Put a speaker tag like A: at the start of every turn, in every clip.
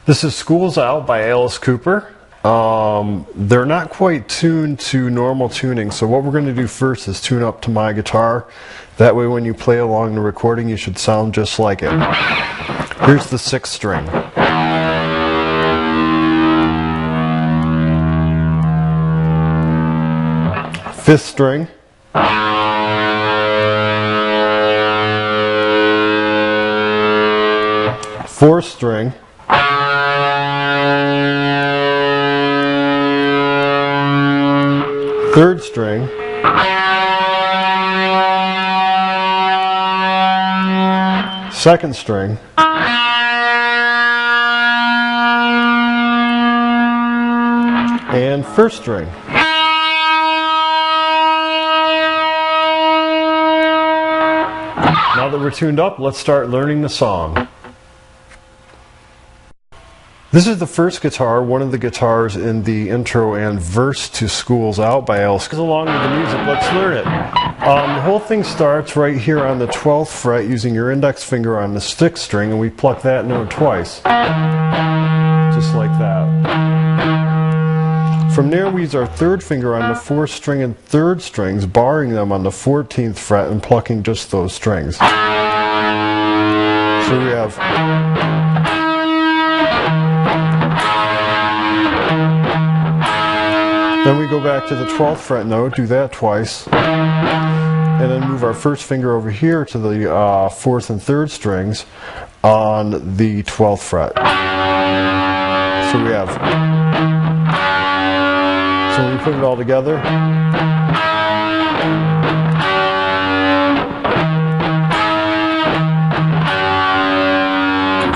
A: This is School's Out by Alice Cooper. They're not quite tuned to normal tuning, so what we're going to do first is tune up to my guitar. That way when you play along the recording you should sound just like it. Here's the 6th string. 5th string. 4th string. 3rd string, 2nd string, 1st string. Now that we're tuned up, let's start learning the song. This is the first guitar, one of the guitars in the intro and verse to School's Out by Alice. Along with the music, let's learn it. The whole thing starts right here on the 12th fret using your index finger on the 6th string, and we pluck that note twice. Just like that. From there we use our 3rd finger on the 4th string and 3rd strings, barring them on the 14th fret and plucking just those strings. So we have... Then we go back to the 12th fret note, do that twice, and then move our 1st finger over here to the 4th and 3rd strings on the 12th fret. So we have, so when we put it all together,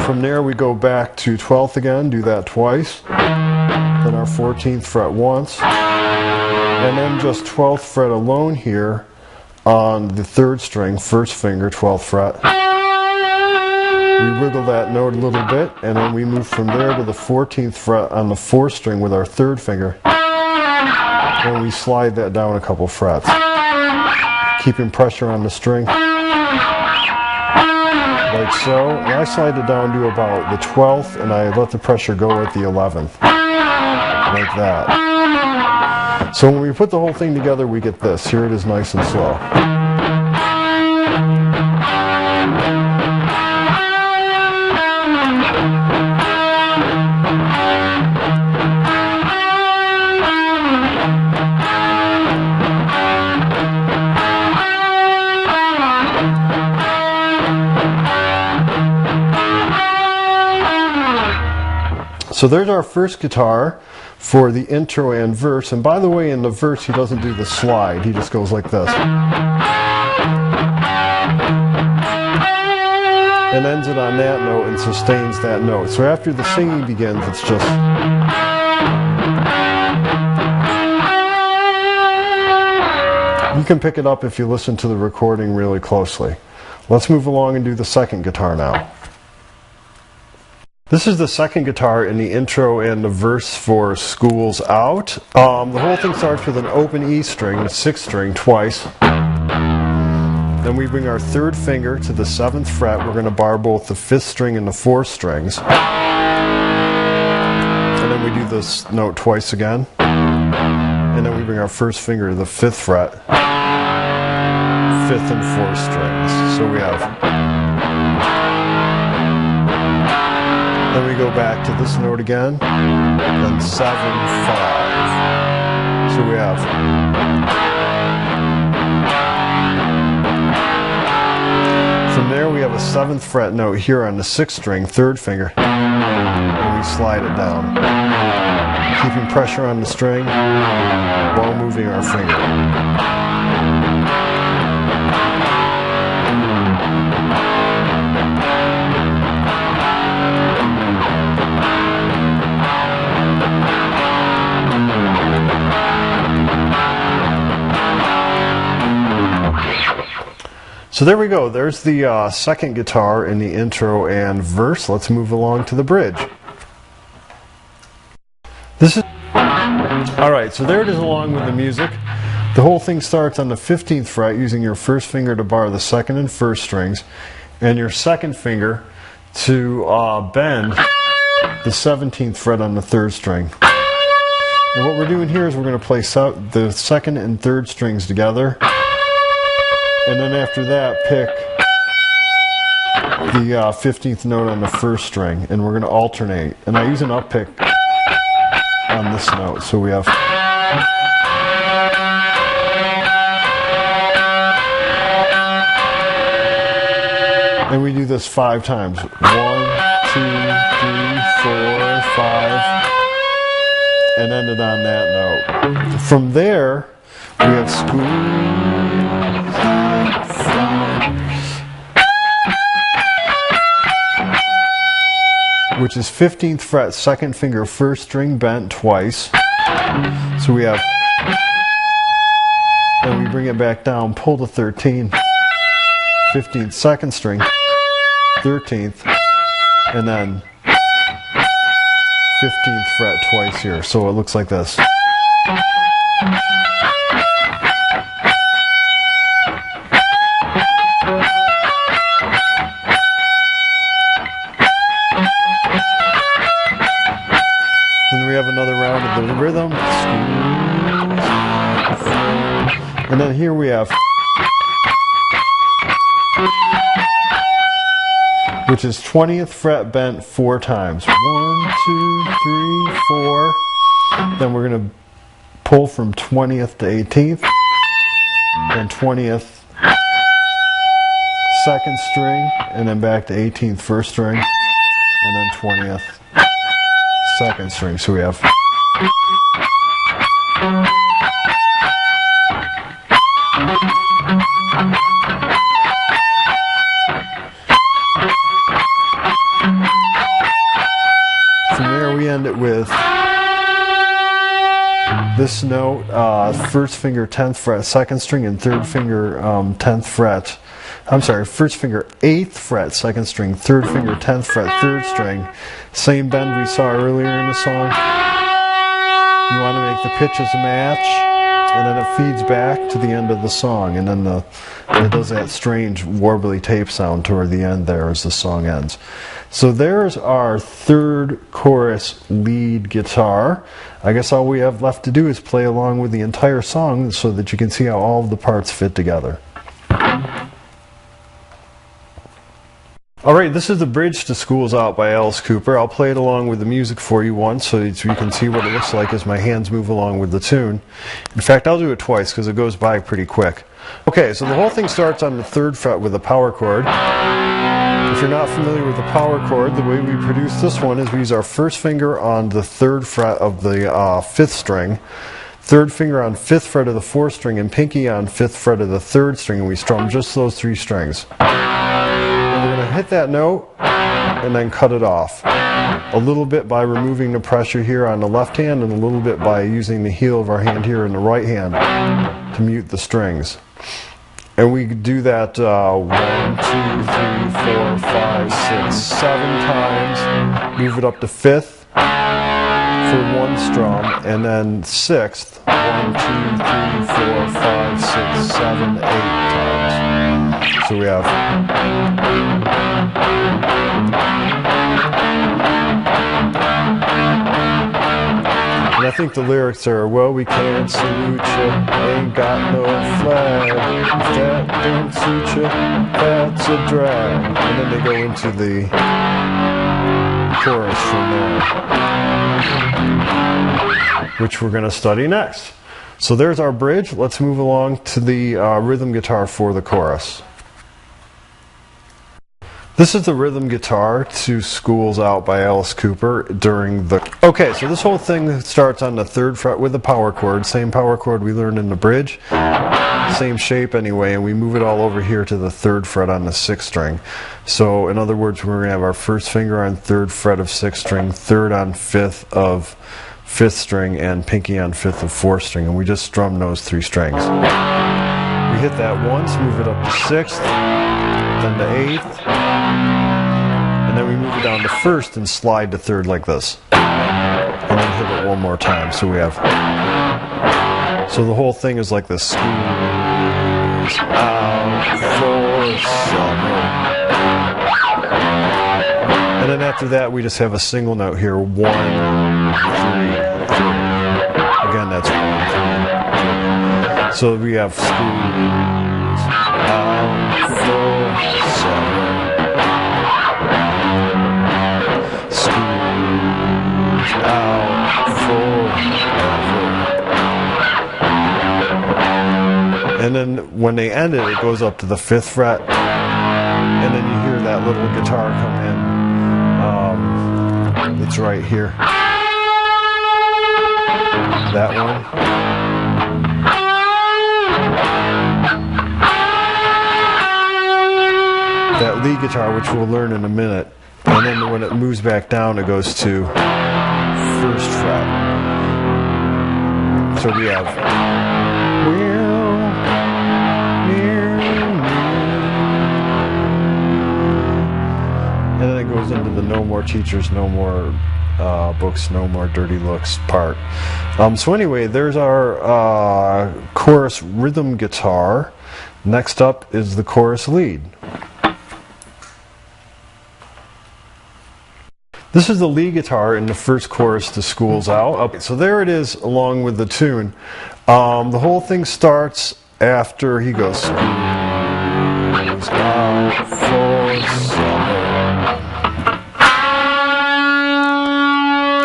A: from there we go back to 12th again, do that twice. Then our 14th fret once, and then just 12th fret alone here on the 3rd string, 1st finger, 12th fret. We wiggle that note a little bit, and then we move from there to the 14th fret on the 4th string with our 3rd finger, and we slide that down a couple frets, keeping pressure on the string, like so. And I slide it down to about the 12th, and I let the pressure go at the 11th. Like that. So when we put the whole thing together, we get this. Here it is nice and slow. So there's our first guitar for the intro and verse. And by the way, in the verse he doesn't do the slide, he just goes like this. And ends it on that note and sustains that note. So after the singing begins, it's just... You can pick it up if you listen to the recording really closely. Let's move along and do the second guitar now. This is the second guitar in the intro and the verse for School's Out. The whole thing starts with an open E string, the 6th string, twice. Then we bring our 3rd finger to the 7th fret. We're going to bar both the 5th string and the 4th strings. And then we do this note twice again. And then we bring our 1st finger to the 5th fret, 5th and 4th strings. So we have... Then we go back to this note again, then 7, 5. So we have... From there we have a 7th fret note here on the 6th string, 3rd finger, and we slide it down, keeping pressure on the string while moving our finger. So there we go, there's the second guitar in the intro and verse. Let's move along to the bridge. This is... Alright, so there it is along with the music. The whole thing starts on the 15th fret using your 1st finger to bar the 2nd and 1st strings, and your 2nd finger to bend the 17th fret on the 3rd string. And what we're doing here is we're going to play the 2nd and 3rd strings together, and then after that pick the 15th note on the 1st string, and we're going to alternate. And I use an up pick on this note, so we have. And we do this 5 times. 1, 2, 3, 4, 5, and end it on that note. From there, we have which is 15th fret, 2nd finger, 1st string bent twice. So we have, and we bring it back down, pull to 13, 15th, 2nd string, 13th, and then 15th fret twice here. So it looks like this. Then we have another round of the rhythm. And then here we have, which is 20th fret bent 4 times. 1, 2, 3, 4. Then we're going to pull from 20th to 18th. Then 20th, 2nd string, and then back to 18th, 1st string, and then 20th, 2nd string. So we have. From there we end it with this note, 1st finger 10th fret, 2nd string, and 3rd finger 10th fret. I'm sorry, 1st finger 8th fret, 2nd string, 3rd finger 10th fret, 3rd string. Same bend we saw earlier in the song. You want to make the pitches match, and then it feeds back to the end of the song, and then it does that strange warbly tape sound toward the end there as the song ends. So there's our 3rd chorus lead guitar. I guess all we have left to do is play along with the entire song so that you can see how all of the parts fit together. Alright, this is the bridge to School's Out by Alice Cooper. I'll play it along with the music for you once so that you can see what it looks like as my hands move along with the tune. In fact, I'll do it twice because it goes by pretty quick. Okay, so the whole thing starts on the 3rd fret with a power chord. If you're not familiar with the power chord, the way we produce this one is we use our 1st finger on the 3rd fret of the 5th string, 3rd finger on 5th fret of the 4th string, and pinky on 5th fret of the 3rd string, and we strum just those 3 strings. And we're going to hit that note and then cut it off. A little bit by removing the pressure here on the left hand, and a little bit by using the heel of our hand here in the right hand to mute the strings. And we do that 1, 2, 3, 4, 5, 6, 7 times. Move it up to 5th for 1 strum, and then 6th. 1, 2, 3, 4, 5, 6, 7, 8 times. So we have. And I think the lyrics are, well, we can't salute you, ain't got no flag. If that don't suit you, that's a drag. And then they go into the chorus from there, which we're going to study next. So there's our bridge. Let's move along to the rhythm guitar for the chorus. This is the rhythm guitar to School's Out by Alice Cooper during the... Okay, so this whole thing starts on the 3rd fret with the power chord, same power chord we learned in the bridge, same shape anyway, and we move it all over here to the 3rd fret on the 6th string. So in other words, we're going to have our 1st finger on 3rd fret of 6th string, 3rd on 5th of 5th string, and pinky on 5th of 4th string, and we just strum those 3 strings. We hit that once, move it up to 6th, then to 8th, and then we move it down to 1st and slide to 3rd like this. And then hit it one more time. So we have. So the whole thing is like this. School's out for summer. And then after that, we just have a single note here. 1, 3, 3. Again, that's 1, 3, 3. So we have squeeze out, 4, 7. Squeeze out, 4, 7. And then when they end it, it goes up to the 5th fret. And then you hear that little guitar come in. It's right here. That one. That lead guitar, which we'll learn in a minute. And then when it moves back down, it goes to 1st fret. So we have and then it goes into the no more teachers, no more books, no more dirty looks part. So anyway, there's our chorus rhythm guitar. Next up is the chorus lead. This is the lead guitar in the first chorus to School's Out. Okay, so there it is along with the tune. The whole thing starts after he goes School's Out, 4, 7.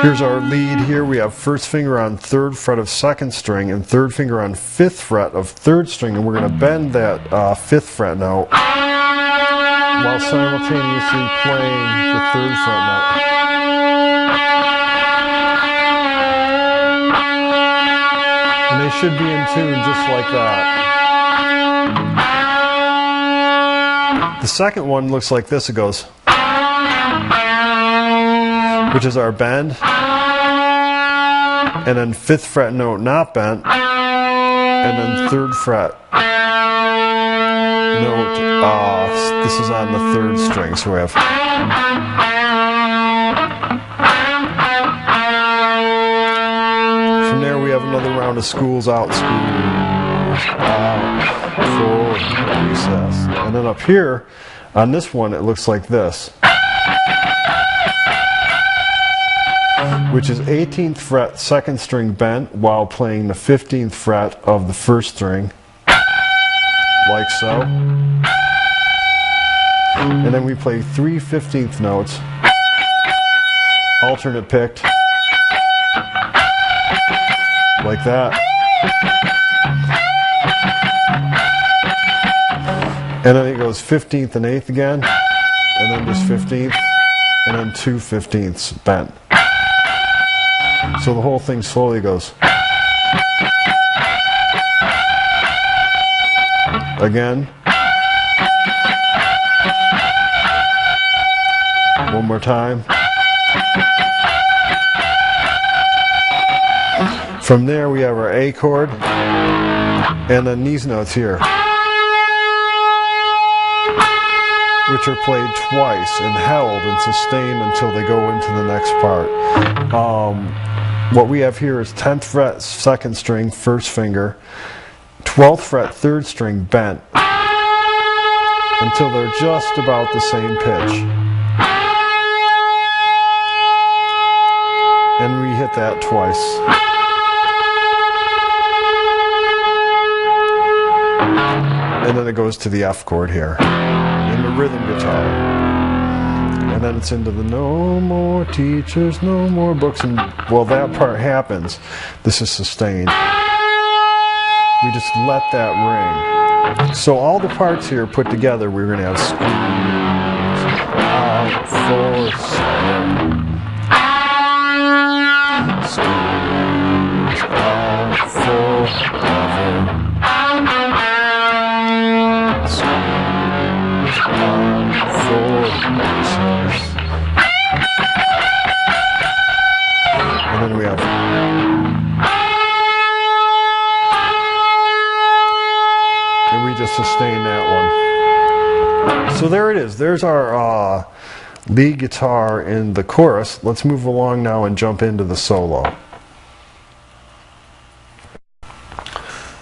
A: Here's our lead here. We have 1st finger on 3rd fret of 2nd string and 3rd finger on 5th fret of 3rd string, and we're going to bend that 5th fret note while simultaneously playing the 3rd fret note. And they should be in tune just like that. The second one looks like this. It goes, which is our bend, and then 5th fret note not bent, and then 3rd fret note, this is on the 3rd string, so we have from there we have another round of School's Out, School's Out, 4, recess, and then up here on this one it looks like this, which is 18th fret 2nd string bent while playing the 15th fret of the 1st string, like so. And then we play 3 15th notes, alternate picked, like that. And then it goes 15th and 8th again, and then just 15th, and then 2 15ths bent. So the whole thing slowly goes. Again. One more time. From there we have our A chord, and then these notes here, which are played twice and held and sustained until they go into the next part. What we have here is 10th fret 2nd string 1st finger, 12th fret 3rd string bent until they're just about the same pitch. And we hit that twice. And then it goes to the F chord here in the rhythm guitar. And then it's into the no more teachers, no more books. And well, that part happens. This is sustained. We just let that ring. So all the parts here put together, we're going to have squeeze out, 4, 7. Squeeze out, 4, 7. Squeeze out, 4, 6. And then we have, and we just sustain that one. So there it is. There's our lead guitar in the chorus. Let's move along now and jump into the solo.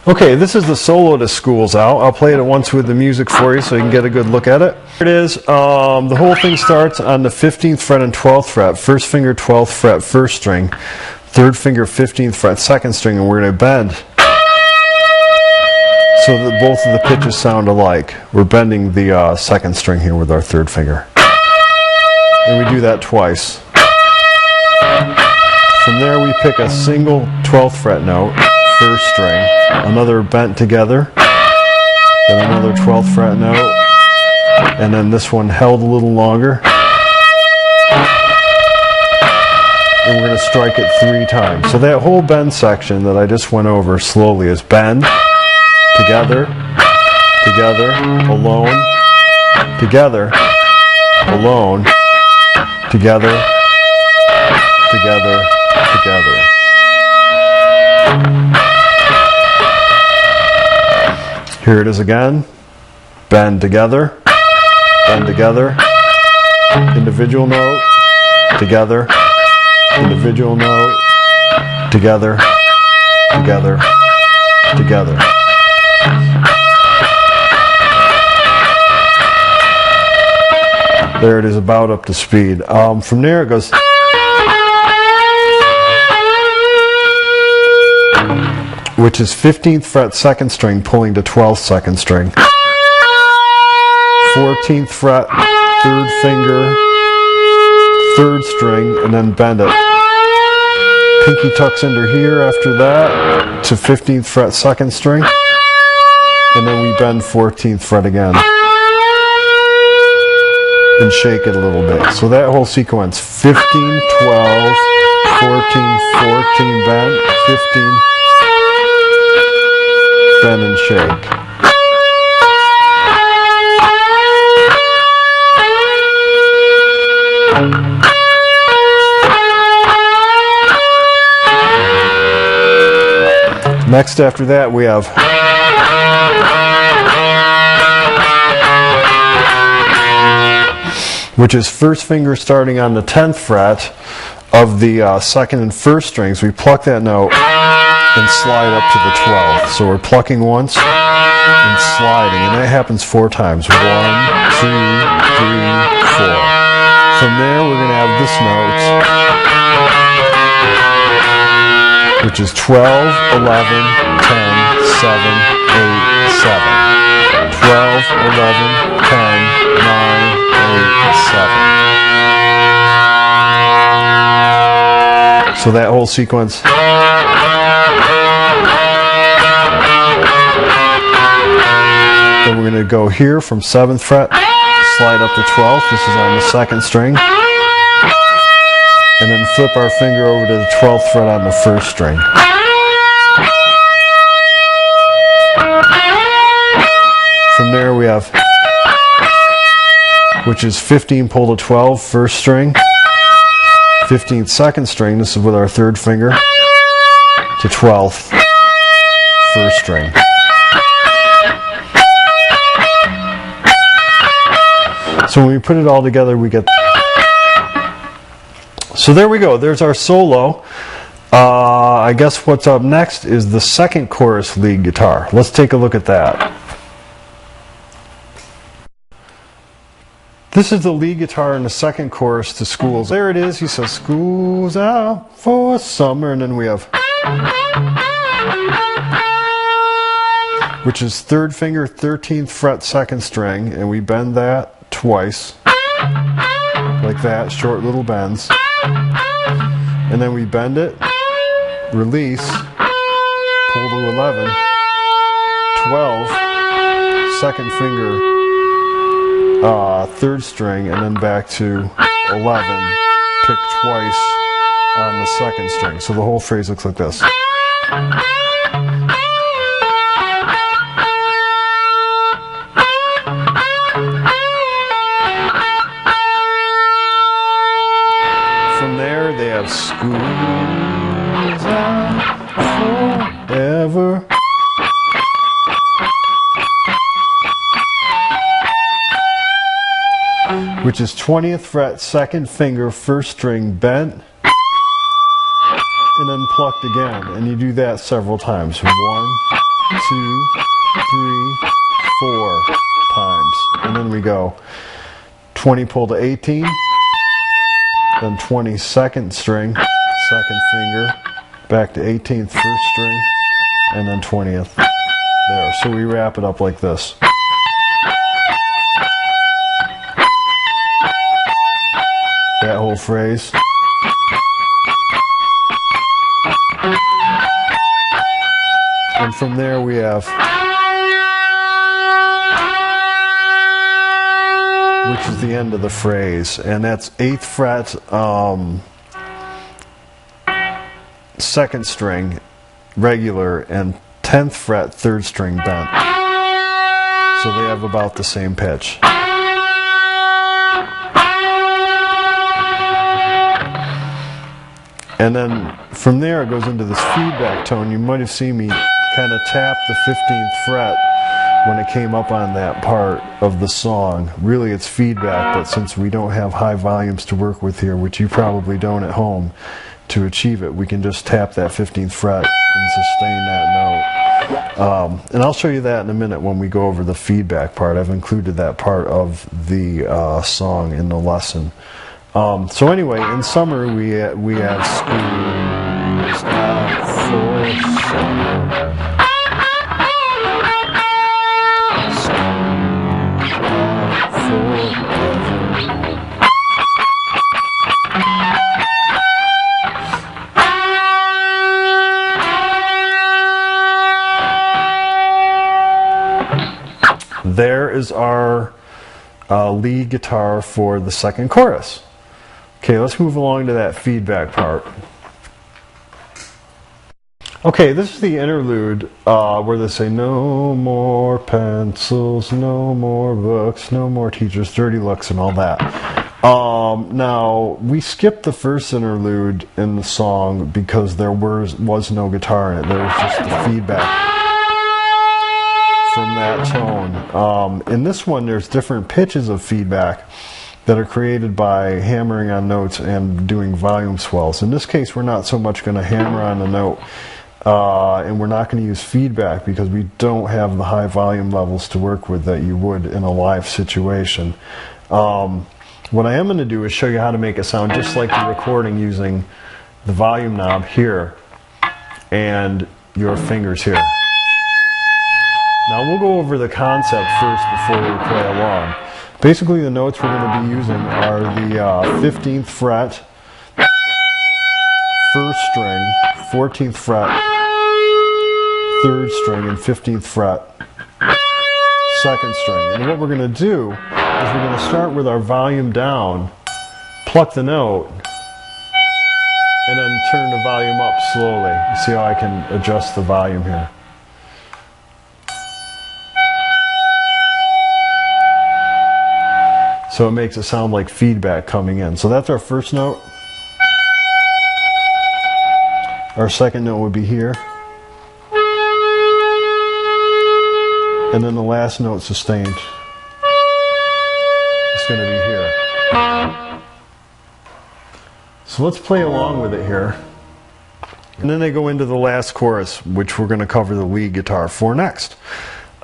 A: Okay, this is the solo to School's Out. I'll play it at once with the music for you so you can get a good look at it. Here it is. The whole thing starts on the 15th fret and 12th fret. First finger 12th fret, first string. Third finger 15th fret, second string, and we're going to bend so that both of the pitches sound alike. We're bending the second string here with our third finger. And we do that twice. From there we pick a single 12th fret note, first string, another bent together, then another 12th fret note, and then this one held a little longer. And we're going to strike it 3 times. So that whole bend section that I just went over slowly is bend, together, together, alone, together, alone, together, together, together. Here it is again. Bend together, individual note, together, individual note, together, together, together. There it is, about up to speed. From there it goes. Which is 15th fret second string pulling to 12th second string. 14th fret third finger third string, and then bend it. Pinky tucks under here after that to 15th fret second string, and then we bend 14th fret again and shake it a little bit. So that whole sequence, 15, 12, 14, 14, bend, 15, bend and shake. Next after that we have which is first finger starting on the 10th fret of the second and first strings. We pluck that note and slide up to the 12th. So we're plucking once and sliding, and that happens 4 times. 1, 2, 3, 4. From there we're going to have this note, which is 12, 11, 10, 7, 8, 7. 12, 11, 10, 9, 8, 7. So that whole sequence. Then we're going to go here from 7th fret, slide up to 12th. This is on the second string. And then flip our finger over to the 12th fret on the first string. From there we have, which is 15 pull to 12, first string, 15th second string, this is with our third finger, to 12th, first string. So when we put it all together, we get. So there we go. There's our solo. I guess what's up next is the second chorus lead guitar. Let's take a look at that. This is the lead guitar in the second chorus to School's. There it is. He says, "School's out for summer," and then we have, which is third finger, 13th fret, second string, and we bend that twice, like that, short little bends, and then we bend it, release, pull to 11, 12, second finger, third string, and then back to 11, pick twice on the second string. So the whole phrase looks like this. From there they have "School's out forever." Which is 20th fret, second finger, first string, bent, and then plucked again. And you do that several times. 1, 2, 3, 4 times. And then we go 20 pull to 18, then 20 second string, second finger, back to 18th first string, and then 20th. There. So we wrap it up like this. That whole phrase. And from there we have, which is the end of the phrase, and that's 8th fret, 2nd string, regular, and 10th fret, 3rd string bent. So they have about the same pitch. And then from there it goes into this feedback tone. You might have seen me kind of tap the 15th fret when it came up on that part of the song. Really it's feedback, but since we don't have high volumes to work with here, which you probably don't at home, to achieve it, we can just tap that 15th fret and sustain that note. And I'll show you that in a minute when we go over the feedback part. I've included that part of the song in the lesson. So anyway, in summary, we have squeeze out for summer. Squeeze out forever. There is our lead guitar for the second chorus. Okay, let's move along to that feedback part. Okay, this is the interlude where they say, no more pencils, no more books, no more teachers, dirty looks, and all that. Now, we skipped the first interlude in the song because there was no guitar in it. There was just the feedback from that tone. In this one, there's different pitches of feedback that are created by hammering on notes and doing volume swells. In this case, we're not so much going to hammer on the note, and we're not going to use feedback because we don't have the high volume levels to work with that you would in a live situation. What I am going to do is show you how to make it sound just like the recording using the volume knob here and your fingers here. Now we'll go over the concept first before we play along. Basically, the notes we're going to be using are the 15th fret, 1st string, 14th fret, 3rd string, and 15th fret, 2nd string. And what we're going to do is we're going to start with our volume down, pluck the note, and then turn the volume up slowly. You see how I can adjust the volume here. So it makes it sound like feedback coming in. So that's our first note. Our second note would be here. And then the last note sustained. It's going to be here. So let's play along with it here. And then they go into the last chorus, which we're going to cover the lead guitar for next.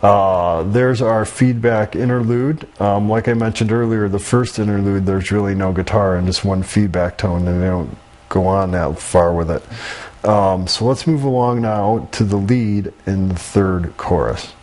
A: There's our feedback interlude. Like I mentioned earlier, the first interlude, there's really no guitar and just one feedback tone, and they don't go on that far with it. So let's move along now to the lead in the third chorus.